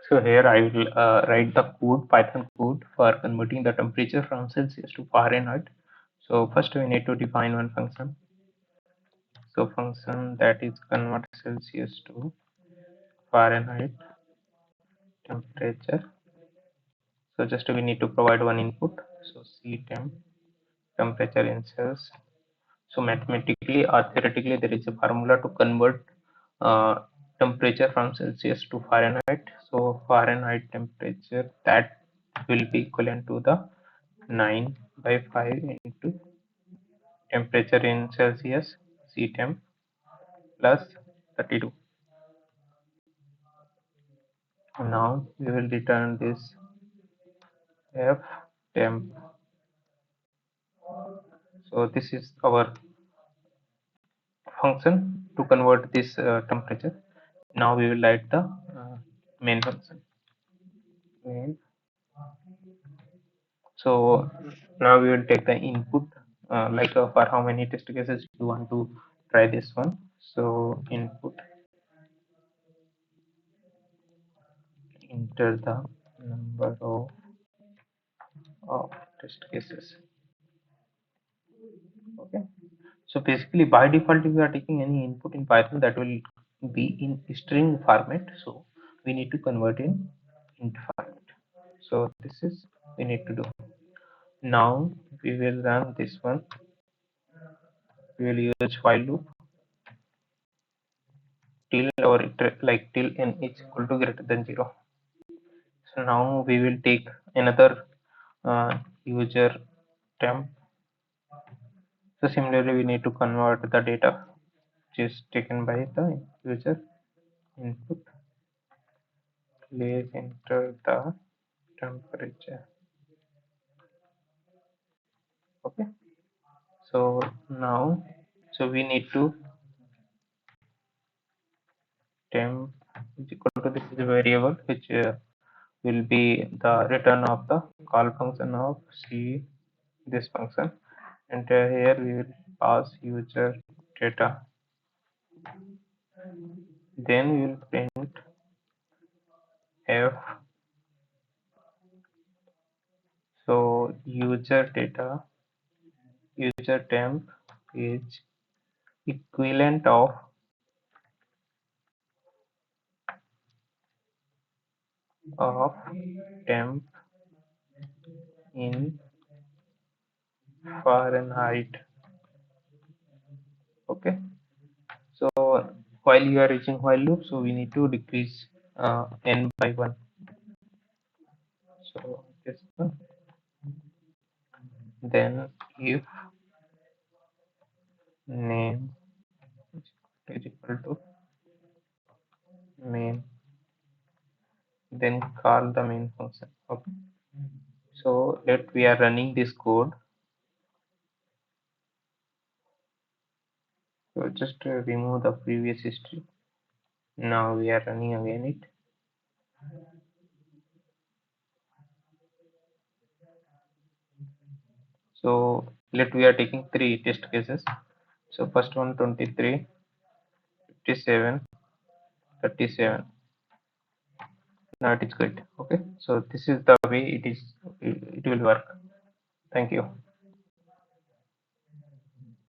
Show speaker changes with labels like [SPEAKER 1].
[SPEAKER 1] So here I will write the code, Python code for converting the temperature from Celsius to Fahrenheit. So first we need to define one function. So function that is convert Celsius to Fahrenheit temperature. So just we need to provide one input. So C temp temperature in cells. So mathematically or theoretically there is a formula to convert uh, temperature from Celsius to Fahrenheit. So Fahrenheit temperature that will be equivalent to the 9 by 5 into temperature in Celsius C temp plus 32. Now we will return this F temp. So this is our function to convert this temperature. Now we will write the main function. Main. So now we will take the input for how many test cases you want to try this one. So input, enter the number of test cases. Okay. So basically by default if we are taking any input in Python that will be in string format. So we need to convert in int format. So this is we need to do. Now we will run this one. We will use while loop till or till n is equal to greater than 0. So now we will take another user temp. So similarly we need to convert the data which is taken by the user input. Please enter the temperature. Okay. So now we need to temp is equal to this is a variable which will be the return of the call function of C this function, and here we will pass user data, then we will print f. So user temp is equivalent of temp in Fahrenheit. Okay. So while you are reaching while loop, so we need to decrease n by 1. So this one. Then if name is equal to main, then call the main function. Okay. So let we are running this code. So just remove the previous history. Now we are running again it. So let we are taking 3 test cases. So first one 23, 57, 37. Now it is good. Okay. So this is the way it will work. Thank you.